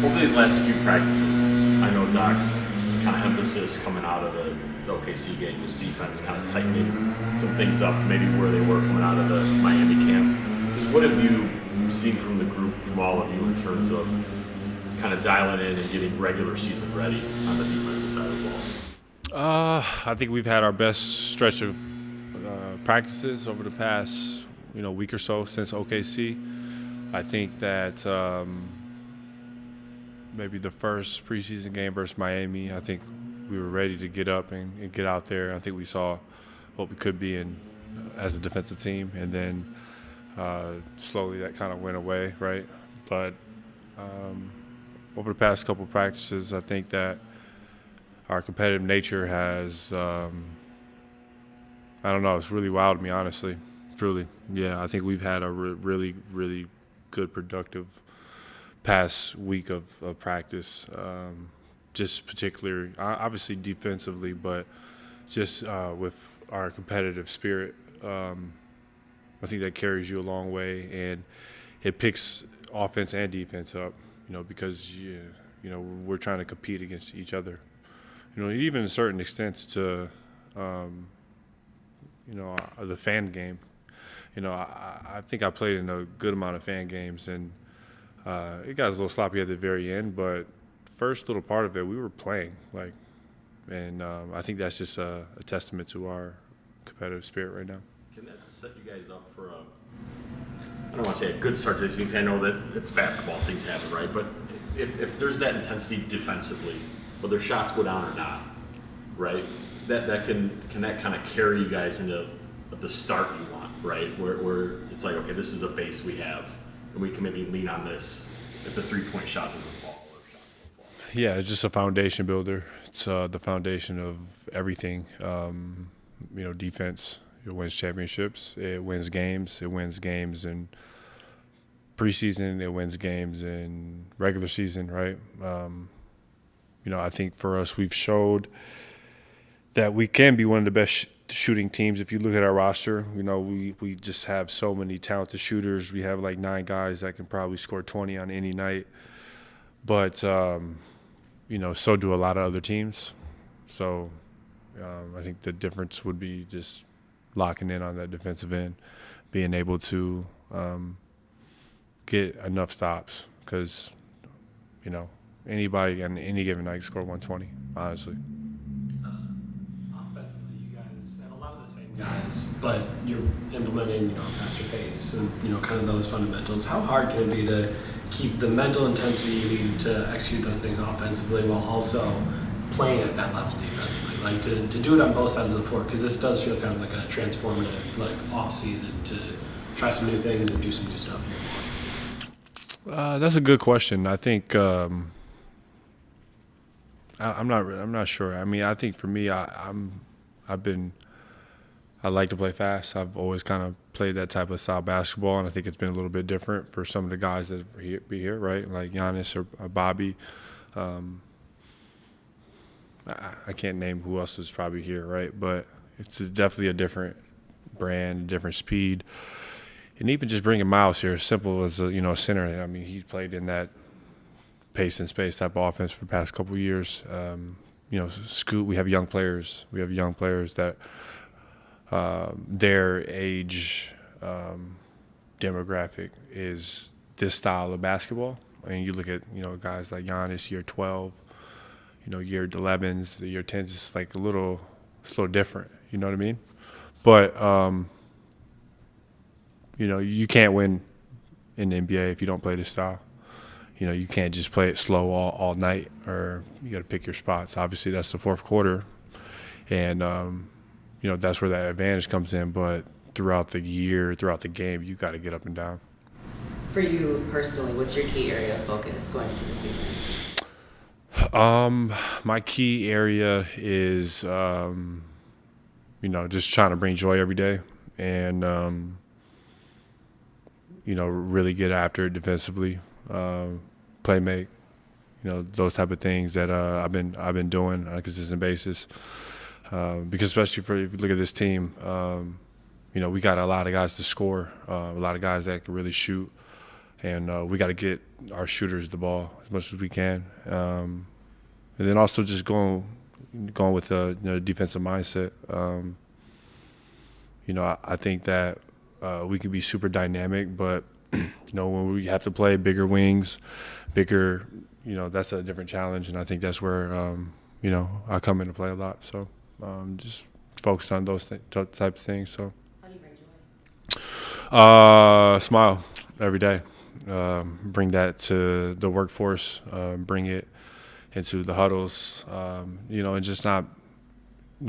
Over these last few practices, I know Doc's kind of emphasis coming out of the OKC game was defense, kind of tightening some things up to maybe where they were coming out of the Miami camp. Just what have you seen from the group, from all of you, in terms of kind of dialing in and getting regular season ready on the defensive side of the ball? I think we've had our best stretch of practices over the past week or so since OKC. I think that maybe the first preseason game versus Miami, I think we were ready to get up and get out there. I think we saw what we could be in as a defensive team, and then slowly that kind of went away, right? But over the past couple of practices, I think that our competitive nature has, I don't know, it's really wowed me, honestly, truly. Yeah, I think we've had a really, really good, productive past week of practice, just particularly, obviously defensively, but just with our competitive spirit. I think that carries you a long way, and it picks offense and defense up, because we're trying to compete against each other. Even to certain extents to, the fan game. I think I played in a good amount of fan games, and it got a little sloppy at the very end, but first little part of it, we were playing, and I think that's just a testament to our competitive spirit right now. Can that set you guys up for I don't want to say a good start to these things? I know that it's basketball, things happen, right? But if there's that intensity defensively, whether shots go down or not, right? That can that kind of carry you guys into the start you want, right? Where it's like, okay, this is a base we have, and we can maybe lean on this if the 3-point shot doesn't fall or shots don't fall. Yeah, it's just a foundation builder. It's the foundation of everything. Defense. It wins championships. It wins games. It wins games in preseason. It wins games in regular season, right? I think for us, we've showed that we can be one of the best shooting teams. If you look at our roster, we just have so many talented shooters. We have like 9 guys that can probably score 20 on any night. But, so do a lot of other teams. So I think the difference would be just locking in on that defensive end, being able to get enough stops, because, anybody on any given night can score 120, honestly. Offensively, you guys have a lot of the same guys, but you're implementing, a faster pace and, kind of those fundamentals. How hard can it be to keep the mental intensity you need to execute those things offensively while also playing at that level defensively? Like to do it on both sides of the floor, because this does feel kind of like a transformative, off season to try some new things and do some new stuff. That's a good question. I think I'm not sure. I mean, I think for me, I like to play fast. I've always kind of played that type of style basketball, and I think it's been a little bit different for some of the guys that be here, right? Like Giannis or Bobby. I can't name who else is probably here, right? But it's definitely a different brand, a different speed. And even just bringing Miles here, simple as a center. I mean, he played in that pace and space type of offense for the past couple of years. Scoot, we have young players. We have young players that their age demographic is this style of basketball. And you look at guys like Giannis, year 12. Year 11s, the year 10s, it's like it's a little different, you know what I mean? But, you can't win in the NBA if you don't play this style. You can't just play it slow all night, or you got to pick your spots. Obviously, that's the fourth quarter, and, that's where that advantage comes in. But throughout the year, throughout the game, you got to get up and down. For you personally, what's your key area of focus going into the season? My key area is, just trying to bring joy every day, and, really get after it defensively, play make, those type of things that I've been doing on a consistent basis. Because especially if you look at this team, we got a lot of guys to score, a lot of guys that can really shoot. and we got to get our shooters the ball as much as we can, and then also just going with a defensive mindset. I think that we can be super dynamic, but when we have to play bigger wings, bigger, that's a different challenge, and I think that's where I come into play a lot. So just focus on those types of things. So How do you bring joy? smile every day. Bring that to the workforce. Bring it into the huddles. And just not.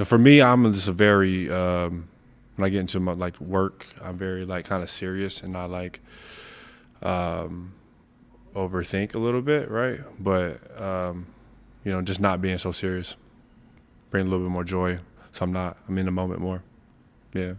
For me, I'm just a very when I get into my work, I'm very kind of serious and not overthink a little bit, right? But just not being so serious. Bring a little bit more joy. So I'm in the moment more. Yeah.